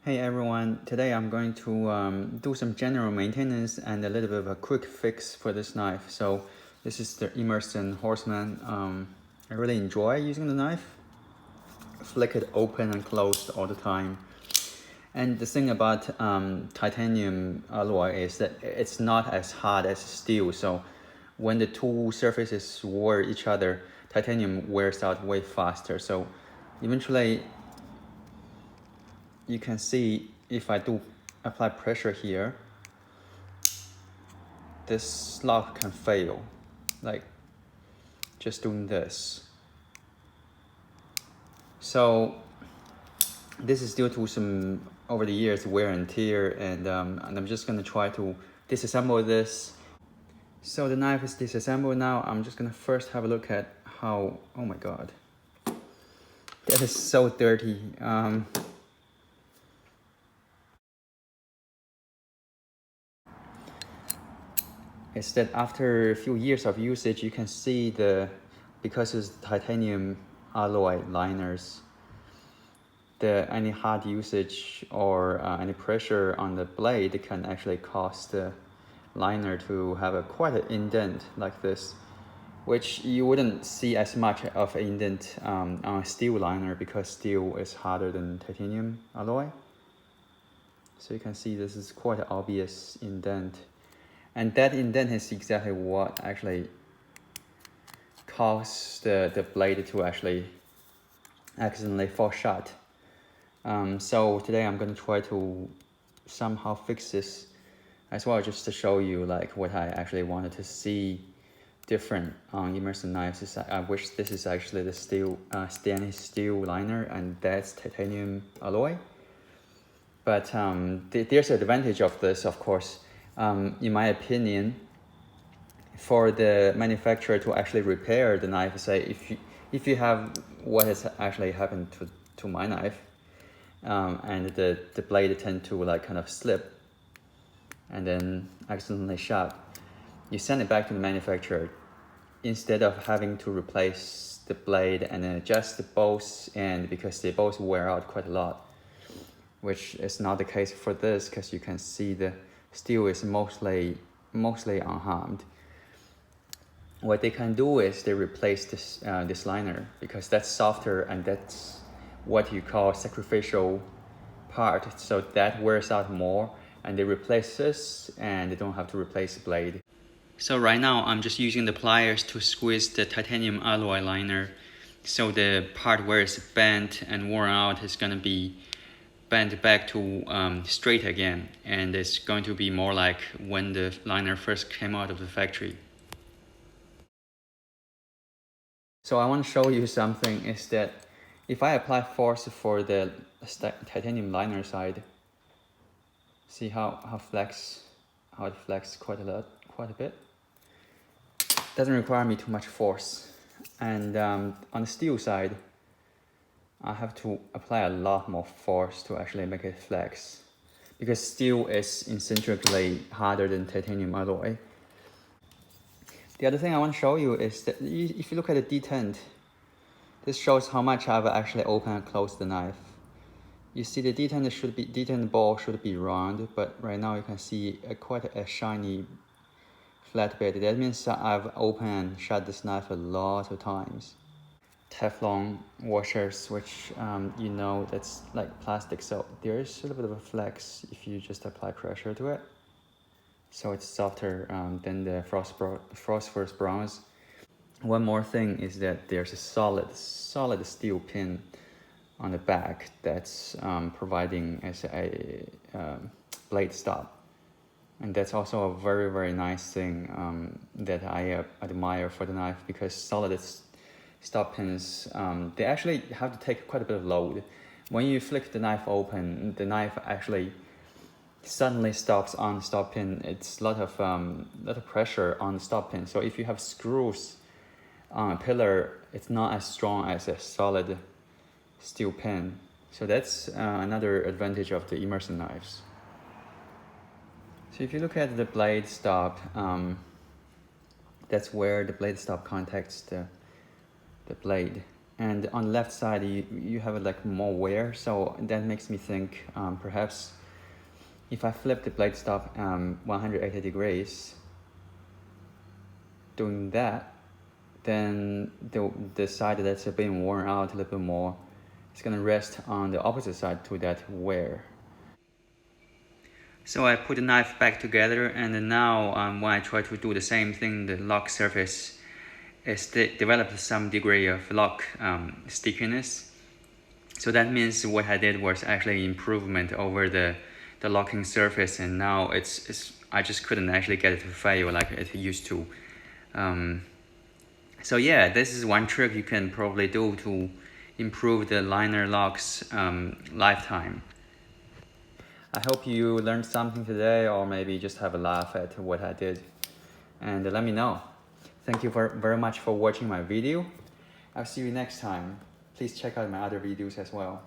Hey everyone, today I'm going to do some general maintenance and a little bit of a quick fix for this knife. So this is the Emerson Horseman. I really enjoy using the knife. Flick it open and closed all the time. And the thing about titanium alloy is that it's not as hard as steel. So when the two surfaces wear each other, titanium wears out way faster. So eventually you can see if I do apply pressure here, this lock can fail, like just doing this. So this is due to some over the years wear and tear, and I'm just gonna try to disassemble this. So the knife is disassembled now. I'm just gonna first have a look at how, oh my god, that is so dirty. Is that after a few years of usage, you can see because it's titanium alloy liners, any hard usage or any pressure on the blade can actually cause the liner to have quite an indent like this, which you wouldn't see as much of an indent on a steel liner because steel is harder than titanium alloy. So you can see this is quite an obvious indent. And that indent is exactly what actually caused the blade to actually accidentally fall shut. So today I'm going to try to somehow fix this as well, just to show you like what I actually wanted to see different on Emerson knives. I wish this is actually the stainless steel liner and that's titanium alloy. But there's an advantage of this, of course. In my opinion, for the manufacturer to actually repair the knife, say if you have what has actually happened to my knife, and the blade tend to like kind of slip and then accidentally shut, you send it back to the manufacturer instead of having to replace the blade and then adjust the bolts, and because they both wear out quite a lot, which is not the case for this because you can see the steel is mostly unharmed. What they can do is they replace this liner because that's softer and that's what you call sacrificial part. So that wears out more, and they replace this and they don't have to replace the blade. So right now I'm just using the pliers to squeeze the titanium alloy liner. So the part where it's bent and worn out is going to be bent back to straight again, and it's going to be more like when the liner first came out of the factory. So I want to show you something is that if I apply force for the titanium liner side, see how it flex quite a bit. Doesn't require me too much force. And on the steel side, I have to apply a lot more force to actually make it flex, because steel is intrinsically harder than titanium alloy. The other thing I want to show you is that if you look at the detent, this shows how much I've actually opened and closed the knife. You see the detent ball should be round, but right now you can see quite a shiny flat bit. That means that I've opened and shut this knife a lot of times. Teflon washers, which you know that's like plastic, so there is a little bit of a flex if you just apply pressure to it. So it's softer than the phosphorus bronze. One more thing is that there's a solid steel pin on the back that's providing as a blade stop, and that's also a very nice thing that I admire for the knife, because solid stop pins, they actually have to take quite a bit of load. When you flick the knife open, the knife actually suddenly stops on the stop pin. It's a lot of pressure on the stop pin. So if you have screws on a pillar, it's not as strong as a solid steel pin. So that's another advantage of the Emerson knives. So if you look at the blade stop, that's where the blade stop contacts the blade. and on the left side you have like more wear, so that makes me think perhaps if I flip the blade stop 180 degrees, doing that, then the side that's a bit worn out a little bit more, it's gonna rest on the opposite side to that wear. So I put the knife back together, and now when I try to do the same thing, the lock surface is developed some degree of lock stickiness. So that means what I did was actually improvement over the locking surface, and now I just couldn't actually get it to fail like it used to. So yeah, this is one trick you can probably do to improve the liner lock's lifetime. I hope you learned something today, or maybe just have a laugh at what I did, and let me know. Thank you very much for watching my video. I'll see you next time. Please check out my other videos as well.